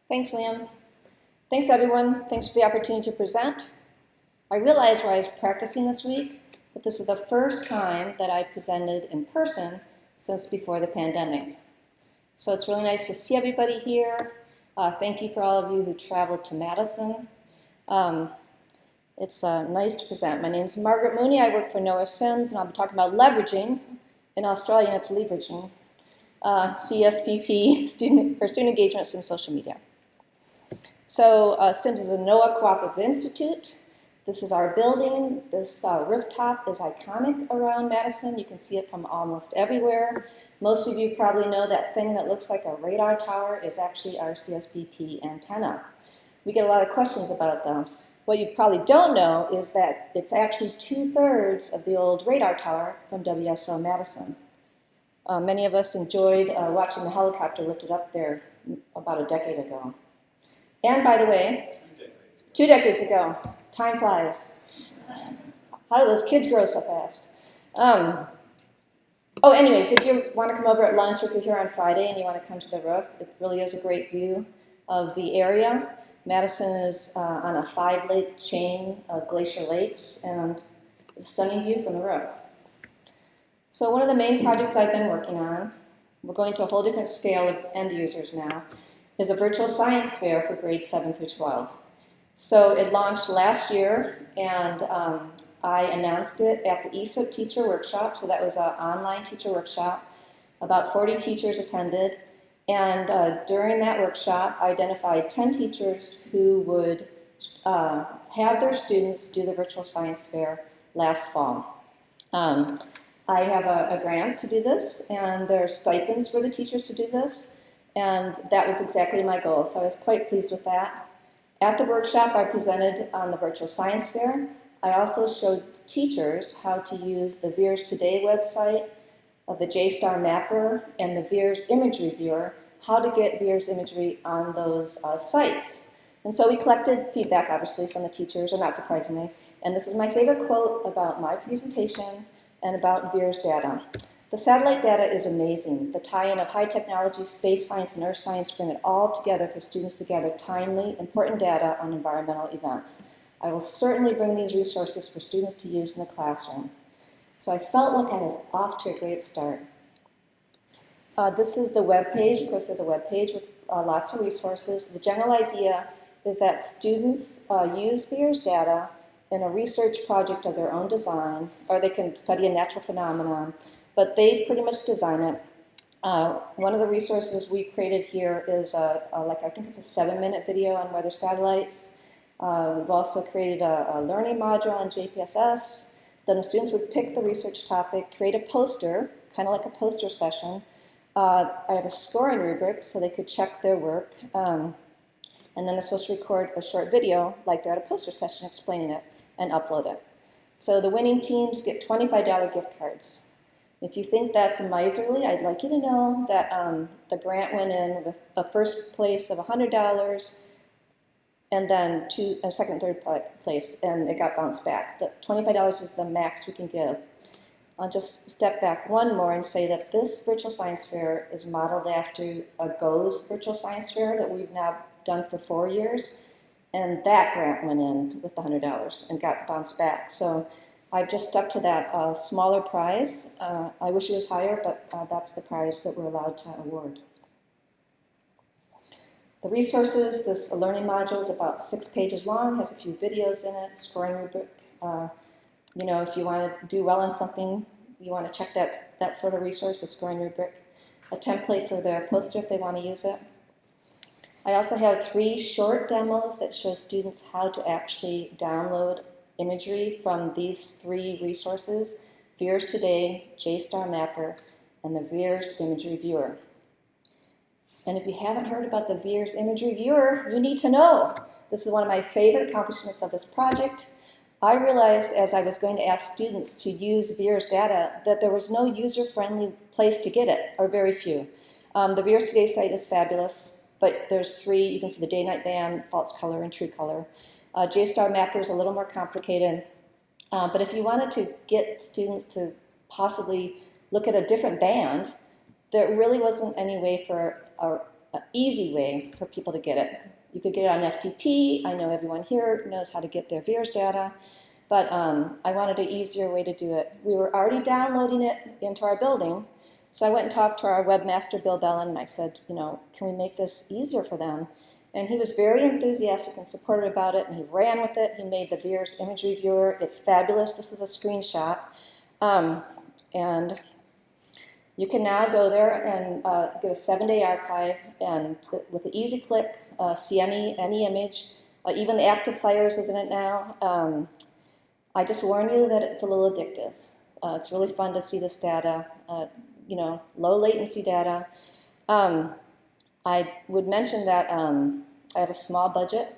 Thanks, Liam. Thanks, everyone. Thanks for the opportunity to present. I realized while I was practicing this week that this is the first time that I presented in person since before the pandemic. So it's really nice to see everybody here. Thank you for all of you who traveled to Madison. It's nice to present. My name is Margaret Mooney. I work for CIMSS, and I'll be talking about leveraging. In Australian, it's leveraging. CSPP, for student engagements in social media. So CIMSS is a NOAA Cooperative Institute. This is our building. This rooftop is iconic around Madison. You can see it from almost everywhere. Most of you probably know that thing that looks like a radar tower is actually our CSPP antenna. We get a lot of questions about it though. What you probably don't know is that it's actually 2/3 of the old radar tower from WSO Madison. Many of us enjoyed watching the helicopter lifted up there about a decade ago. And by the way, 2 decades ago, time flies. How do those kids grow so fast? Anyways, if you want to come over at lunch, or if you're here on Friday and you want to come to the roof, it really is a great view of the area. Madison is on a 5-lake chain of glacier lakes, and it's a stunning view from the roof. So one of the main projects I've been working on, we're going to a whole different scale of end users now, is a virtual science fair for grades 7 through 12. So it launched last year, and I announced it at the ESOP teacher workshop. So that was an online teacher workshop. About 40 teachers attended. And during that workshop, I identified 10 teachers who would have their students do the virtual science fair last fall. I have a grant to do this, and there are stipends for the teachers to do this. And that was exactly my goal, so I was quite pleased with that. At the workshop, I presented on the virtual science fair. I also showed teachers how to use the VIIRS Today website, the JSTAR Mapper, and the VIIRS Imagery Viewer, how to get VIIRS imagery on those sites. And so we collected feedback, obviously, from the teachers, or not surprisingly. And this is my favorite quote about my presentation and about VIIRS data. The satellite data is amazing. The tie-in of high technology, space science, and earth science bring it all together for students to gather timely, important data on environmental events. I will certainly bring these resources for students to use in the classroom. So I felt like I was off to a great start. This is the web page. Of course, there's a web page with lots of resources. The general idea is that students use VIIRS data in a research project of their own design, or they can study a natural phenomenon, but they pretty much design it. One of the resources we created here is I think it's a 7-minute video on weather satellites. We've also created a learning module on JPSS. Then the students would pick the research topic, create a poster, kind of like a poster session. I have a scoring rubric so they could check their work. And then they're supposed to record a short video like they're at a poster session explaining it and upload it. So the winning teams get $25 gift cards. If you think that's miserly, I'd like you to know that the grant went in with a first place of $100 and then a second and third place, and it got bounced back. The $25 is the max we can give. I'll just step back one more and say that this virtual science fair is modeled after a GOES virtual science fair that we've now done for 4 years, and that grant went in with the $100 and got bounced back. So I've just stuck to that smaller prize. I wish it was higher, but that's the prize that we're allowed to award. The resources, this learning module is about 6 pages long, has a few videos in it, scoring rubric. If you want to do well on something, you want to check that sort of resource, a scoring rubric, a template for their poster if they want to use it. I also have 3 short demos that show students how to actually download imagery from these 3 resources: VIIRS Today, JSTAR Mapper, and the VIIRS Imagery Viewer. And if you haven't heard about the VIIRS Imagery Viewer, you need to know. This is one of my favorite accomplishments of this project. I realized as I was going to ask students to use VIIRS data that there was no user-friendly place to get it, or very few. The VIIRS Today site is fabulous, but there's 3. You can see the day-night band, false color, and true color. JSTAR Mapper is a little more complicated, but if you wanted to get students to possibly look at a different band, there really wasn't any way for easy way for people to get it. You could get it on FTP. I know everyone here knows how to get their VIERS data, but I wanted an easier way to do it. We were already downloading it into our building, so I went and talked to our webmaster, Bill Bellin, and I said, can we make this easier for them? And he was very enthusiastic and supportive about it, and he ran with it. He made the VIERS imagery viewer. It's fabulous. This is a screenshot. And you can now go there and get a 7-day archive, and with an easy click, see any image. Even the active players is in it now. I just warn you that it's a little addictive. It's really fun to see this data, low latency data. I would mention that I have a small budget,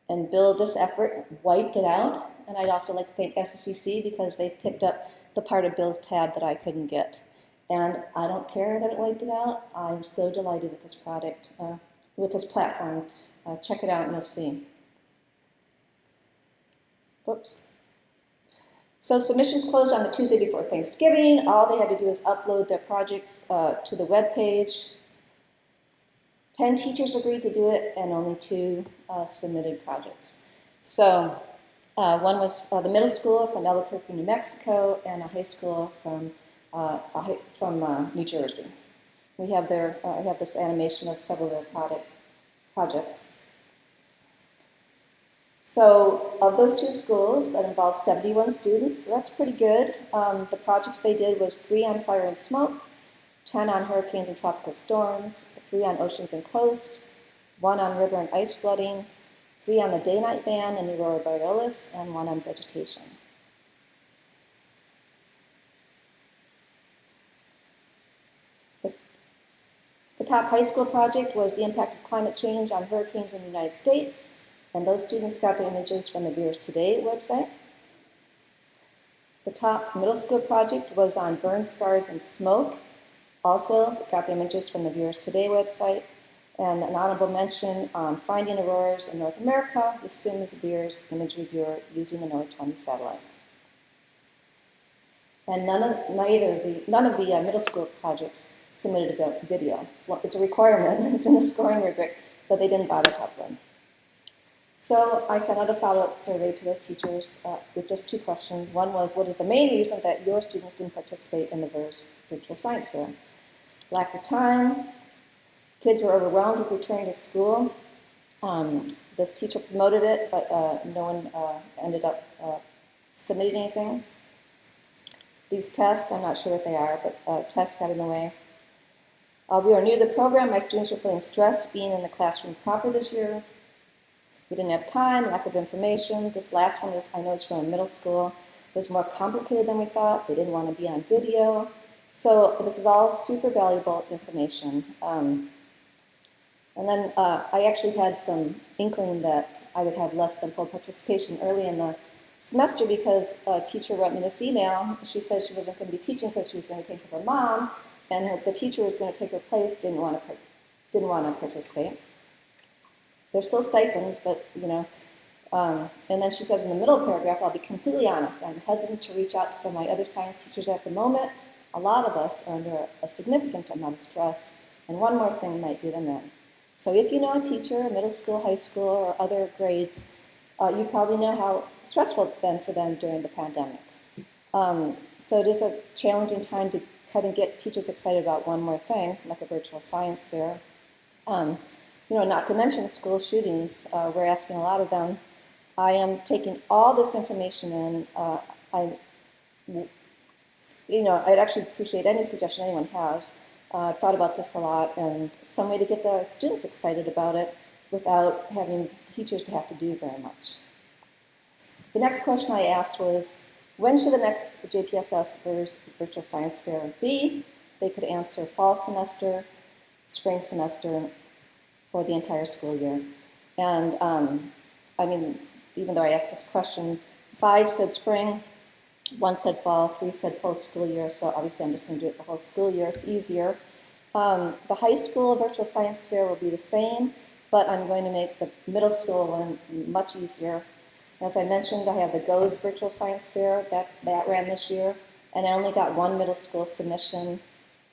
and Bill, this effort wiped it out. And I'd also like to thank SSCC because they picked up the part of Bill's tab that I couldn't get. And I don't care that it wiped it out. I'm so delighted with this product, with this platform. Check it out and you'll see. Whoops. So submissions closed on the Tuesday before Thanksgiving. All they had to do is upload their projects to the web page. 10 teachers agreed to do it, and only 2 submitted projects. So one was the middle school from Albuquerque, New Mexico, and a high school from New Jersey. We have I have this animation of several of their projects. So of those 2 schools, that involved 71 students, so that's pretty good. The projects they did was 3 on fire and smoke, 10 on hurricanes and tropical storms, 3 on oceans and coast, 1 on river and ice flooding, 3 on the day-night ban and the aurora borealis, and 1 on vegetation. The top high school project was the impact of climate change on hurricanes in the United States, and those students got the images from the VIERS Today website. The top middle school project was on burn scars and smoke. Also got the images from the VIERS Today website. And an honorable mention on finding auroras in North America with CIMSS VIERS imagery viewer using the NOAA 20 satellite. And none of the middle school projects submitted a video. It's a requirement. It's in the scoring rubric, but they didn't bother to upload. So I sent out a follow-up survey to those teachers with just 2 questions. One was, what is the main reason that your students didn't participate in the VIERS virtual science fair? Lack of time. Kids were overwhelmed with returning to school. This teacher promoted it, but no one ended up submitting anything. These tests, I'm not sure what they are, but tests got in the way. We were new to the program. My students were feeling stressed being in the classroom proper this year. We didn't have time, lack of information. This last one is, I know it's from a middle school. It was more complicated than we thought. They didn't want to be on video. So this is all super valuable information. And then I actually had some inkling that I would have less than full participation early in the semester because a teacher wrote me this email. She said she wasn't going to be teaching because she was going to take care of her mom, and the teacher was going to take her place, didn't want to participate. There's still stipends, but and then she says in the middle paragraph, I'll be completely honest, I'm hesitant to reach out to some of my other science teachers at the moment. A lot of us are under a significant amount of stress, and one more thing might do them in. So if you know a teacher, middle school, high school, or other grades, you probably know how stressful it's been for them during the pandemic. So it is a challenging time to kind of get teachers excited about one more thing, like a virtual science fair. Not to mention school shootings. We're asking a lot of them. I am taking all this information in. I'd actually appreciate any suggestion anyone has. I've thought about this a lot, and some way to get the students excited about it without having teachers to have to do very much. The next question I asked was, when should the next JPSS Virtual Science Fair be? They could answer fall semester, spring semester, or the entire school year. And even though I asked this question, 5 said spring, 1 said fall, 3 said full school year, so obviously I'm just going to do it the whole school year. It's easier. The high school virtual science fair will be the same, but I'm going to make the middle school one much easier. As I mentioned, I have the GOES virtual science fair that ran this year, and I only got 1 middle school submission,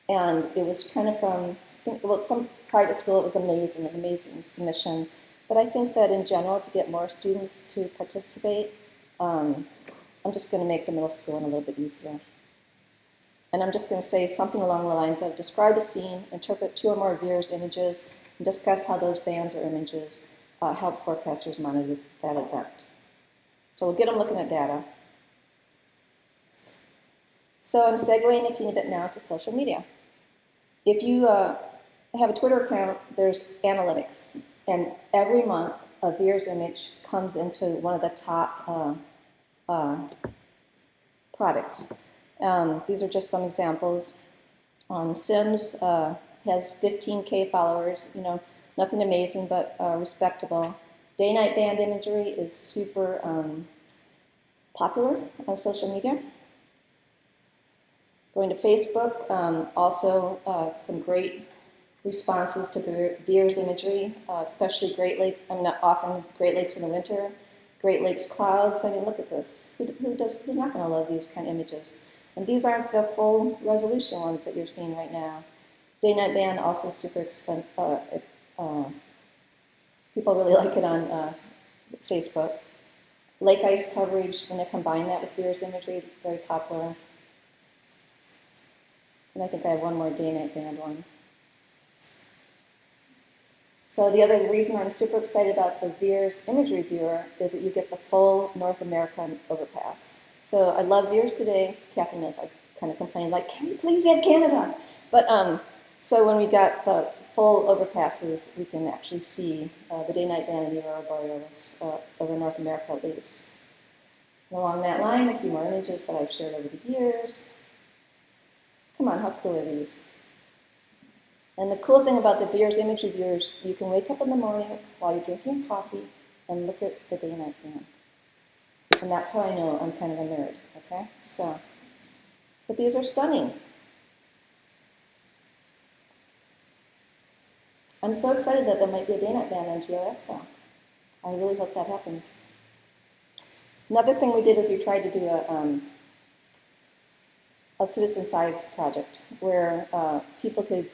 and it was kind of from think, well, some private school, it was amazing, an amazing submission. But I think that in general, to get more students to participate, I'm just going to make the middle school one a little bit easier. And I'm just going to say something along the lines of describe a scene, interpret 2 or more viewers' images, and discuss how those bands or images help forecasters monitor that event. So we'll get them looking at data. So I'm segueing a teeny bit now to social media. If you have a Twitter account, there's analytics. And every month, a viewer's image comes into one of the top products. These are just some examples. CIMSS has 15K followers, you know, nothing amazing, but respectable. Day-night band imagery is super popular on social media. Going to Facebook, also some great responses to viewers' imagery, especially Great Lakes, often Great Lakes in the winter, Great Lakes clouds. I mean, look at this. Who's not going to love these kind of images? And these aren't the full resolution ones that you're seeing right now. Day-night band, also super expensive. People really like it on Facebook. Lake ice coverage, when they combine that with viewers' imagery, very popular. And I think I have one more day-night band one. So the other reason I'm super excited about the Veers imagery viewer is that you get the full North American overpass. So I love Veers today. Kathy knows I kind of complained, like, can we please have Canada? But so when we got the full overpasses, we can actually see the day-night band and the aurora borealis over North America at least. And along that line, a few more images that I've shared over the years. Come on, how cool are these? And the cool thing about the Veers imagery viewers, you can wake up in the morning while you're drinking coffee and look at the day-night band. And that's how I know I'm kind of a nerd, okay? So, but these are stunning. I'm so excited that there might be a day-night band on GeoXL. I really hope that happens. Another thing we did is we tried to do a citizen science project where people could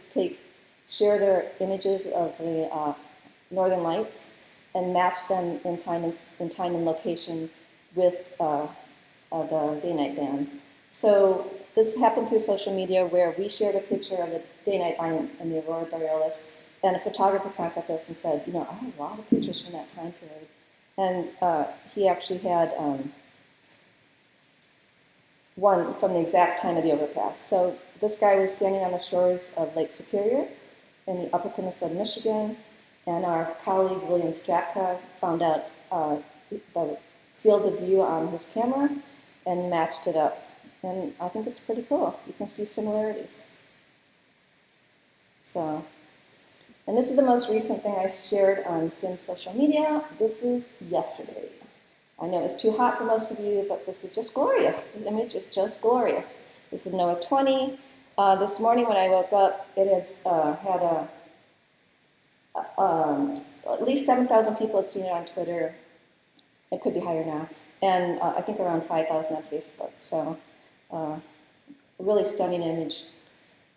share their images of the Northern Lights and match them in time and location with the day-night band. So this happened through social media where we shared a picture of the day-night band and the aurora borealis, and a photographer contacted us and said, you know, I have a lot of pictures from that time period. And he actually had one from the exact time of the overpass. So this guy was standing on the shores of Lake Superior in the Upper Peninsula of Michigan, and our colleague William Stratka found out the field of view on his camera and matched it up. And I think it's pretty cool. You can see similarities. So, and this is the most recent thing I shared on CIMSS social media. This is yesterday. I know it's too hot for most of you, but this is just glorious. The image is just glorious. This is NOAA 20. This morning when I woke up, it had at least 7,000 people had seen it on Twitter. It could be higher now. And I think around 5,000 on Facebook. So a really stunning image,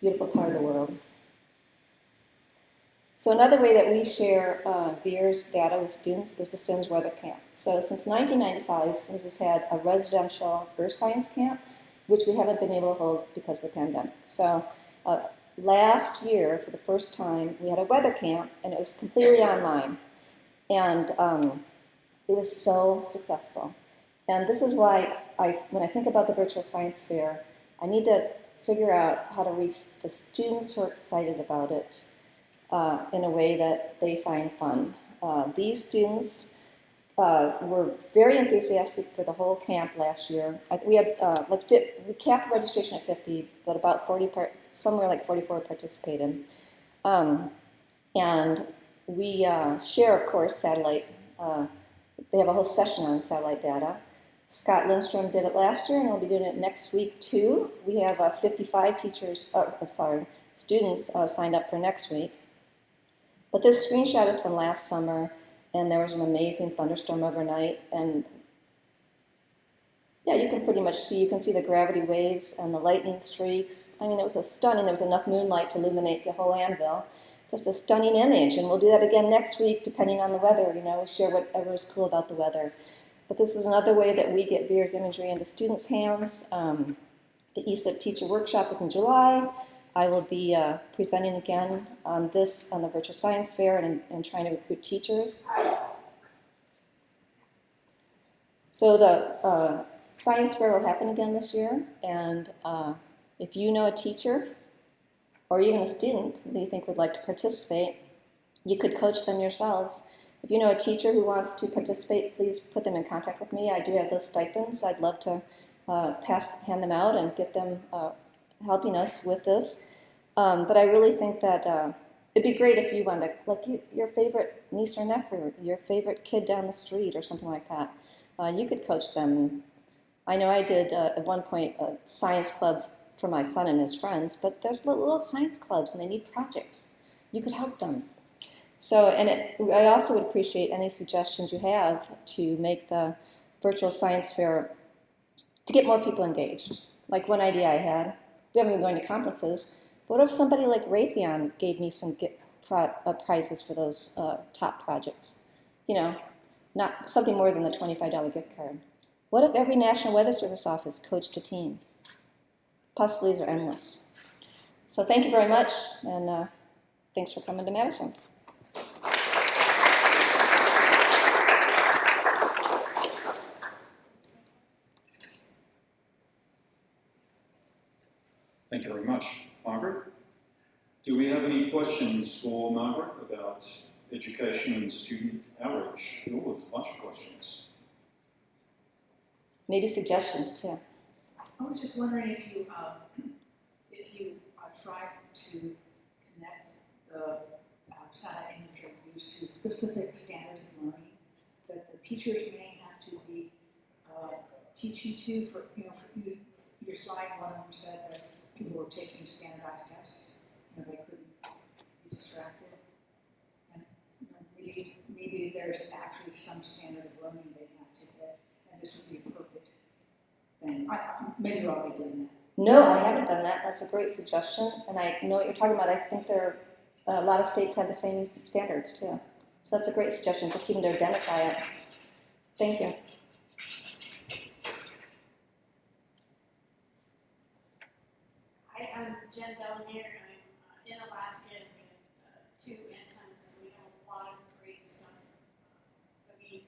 beautiful part of the world. So another way that we share Veers data with students is the CIMSS Weather Camp. So since 1995, CIMSS has had a residential earth science camp, which we haven't been able to hold because of the pandemic. So last year, for the first time, we had a weather camp, and it was completely online. And it was so successful. And this is why when I think about the virtual science fair, I need to figure out how to reach the students who are excited about it in a way that they find fun. These students were very enthusiastic for the whole camp last year. We had we capped registration at 50, but about somewhere like 44 participated. And we share, of course, satellite. They have a whole session on satellite data. Scott Lindstrom did it last year, and we'll be doing it next week too. We have 55 students signed up for next week. But this screenshot is from last summer, and there was an amazing thunderstorm overnight, and Yeah, you can pretty much see, you can see the gravity waves and the lightning streaks. I mean, it was a stunning, there was enough moonlight to illuminate the whole anvil. Just a stunning image, and we'll do that again next week, depending on the weather. You know, we share whatever is cool about the weather. But this is another way that we get Veer's imagery into students' hands. The ESIP teacher workshop is in July. I will be presenting again on this, on the virtual science fair, and trying to recruit teachers. So the science fair will happen again this year, and if you know a teacher or even a student that you think would like to participate, you could coach them yourselves. If you know a teacher who wants to participate, please put them in contact with me. I do have those stipends. I'd love to hand them out and get them helping us with this. But I really think that it'd be great if you wanted, like your favorite niece or nephew, your favorite kid down the street or something like that. You could coach them. I know I did at one point a science club for my son and his friends, but there's little science clubs and they need projects. You could help them. So, I also would appreciate any suggestions you have to make the virtual science fair, to get more people engaged. Like one idea I had, we haven't been going to conferences, but what if somebody like Raytheon gave me some prizes for those top projects? You know, not something more than the $25 gift card. What if every National Weather Service office coached a team? Possibilities are endless. So thank you very much, and thanks for coming to Madison. Thank you very much. Margaret? Do we have any questions for Margaret about education and student outreach? Oh, a bunch of questions. Maybe suggestions too. I was just wondering if you try to connect the satellite imagery used to specific standards of learning that the teachers may have to be teaching to. For your slide, one of them said that people were taking standardized tests. They couldn't be distracted, and maybe there's actually some standard of learning they have to hit, and this would be a perfect thing. Maybe you're already doing that. No, I haven't done that. That's a great suggestion, and I know what you're talking about. I think a lot of states have the same standards too. So that's a great suggestion, just even to identify it. Thank you. Hi, I'm Jen Delamere. I'm in Alaska with 2 antennas, so we have a lot of great stuff that we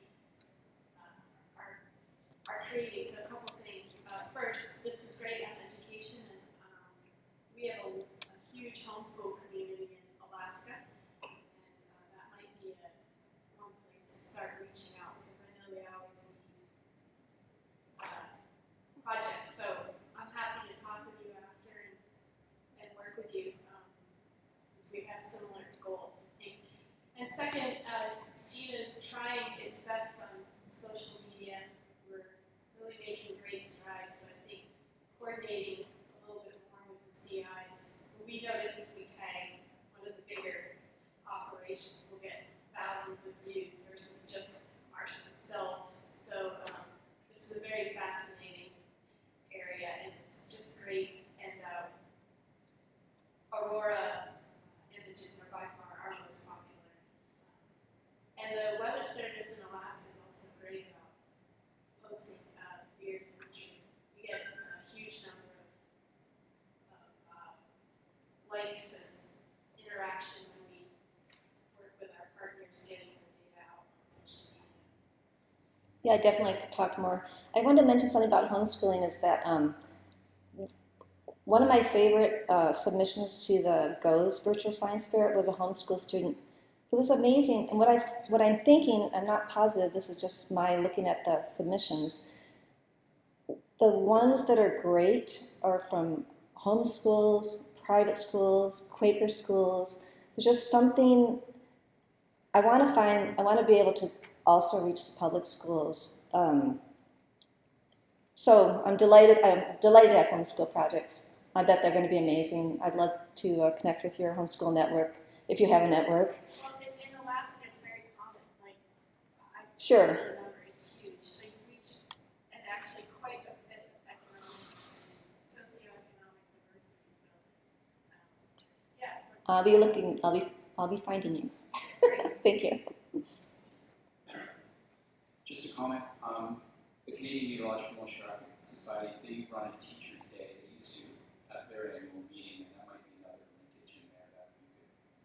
are creating. So a couple of things. First, this is great on education, and we have a huge homeschool community in Alaska, and that might be one place to start reaching out, because I know they always need projects. So I'm happy to talk with you after and work with you, since we have similar goals, I think. And second, Gina's trying its best on social media. We're really making great strides, but I think coordinating a little bit more with the CIs. We notice if we tag one of the bigger operations, we'll get thousands of views versus just ourselves. So this is a very fascinating area, and it's just great. And Aurora images are by far our most popular. And the Weather Service in Alaska is also great about posting Veer's imagery. We get a huge number of likes and interaction when we work with our partners getting the data out on social media. Yeah, I'd definitely like to talk more. I wanted to mention something about homeschooling is that one of my favorite submissions to the GOES Virtual Science Fair was a homeschool student. It was amazing, and what I'm thinking, I'm not positive, this is just my looking at the submissions, the ones that are great are from homeschools, private schools, Quaker schools. There's just something I want to be able to also reach the public schools. So I'm delighted to have homeschool projects. I bet they're going to be amazing. I'd love to connect with your homeschool network, if you have a network. Well, in Alaska, it's very common. Like, Sure. The number is huge, so you reach actually quite a I'll be finding you. Thank you. Just a comment, the Canadian Meteorological and Oceanographic Society, they run a Teachers' Day. They used to at their annual meeting, and that might be another linkage in there that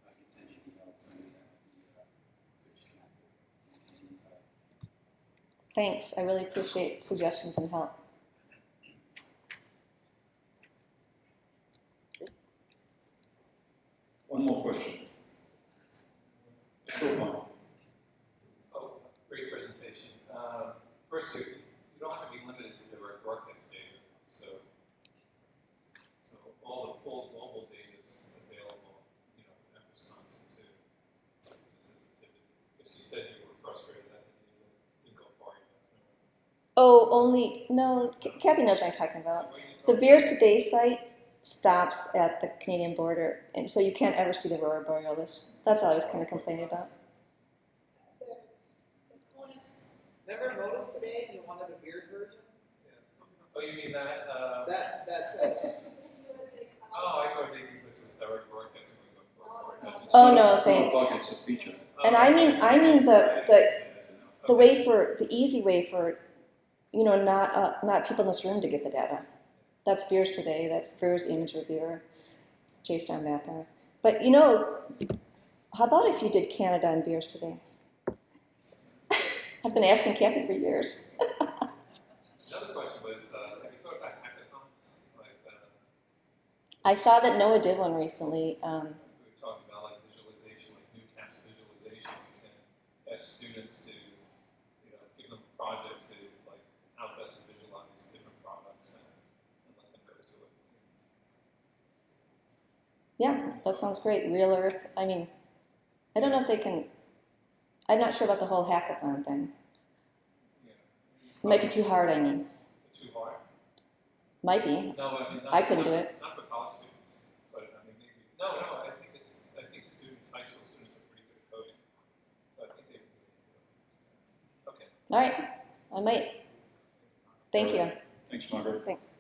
I can send you an email to somebody that might be good to connect with on the Canadian side. Thanks. I really appreciate suggestions and help. One more question. A short one. Oh, great presentation. First, you don't have to be limited to direct broadcast data. So all the full global data is available, you know, at Wisconsin too. Sensitivity. Because you said you were frustrated that the data didn't go far enough. Oh, no, Kathy knows what I'm talking about. The VIIRS Today site stops at the Canadian border, and so you can't ever see the aurora borealis. That's all I was kind of complaining about. Never noticed today you wanted a beard version? Yeah. Oh, you mean that? That's it. Oh, I thought maybe this was direct broadcasting. Oh, no, thanks. It's a feature. And I mean the way for the easy way for, you know, not people in this room to get the data. That's VIIRS Today. That's VIIRS Image Reviewer, JSTOR Mapper. But you know, how about if you did Canada and VIIRS Today? I've been asking Kathy for years. Another question was, have you thought about hackathons? Like, I saw that NOAA did one recently. we were talking about like visualization, like new campus visualizations, and ask students to, you know, give them a project to like how best to visualize different products and let them go to it. Yeah, that sounds great. Real Earth. I mean, I don't know if they can. I'm not sure about the whole hackathon thing. Yeah. It might be too hard. I mean, Too hard? might be. No, I mean, I couldn't do it. Not for college students, but I mean, maybe. No, I think students, high school students are pretty good at coding. So I think they would do it. Okay. All right, I might. Thank you. Thanks, Margaret. Thanks.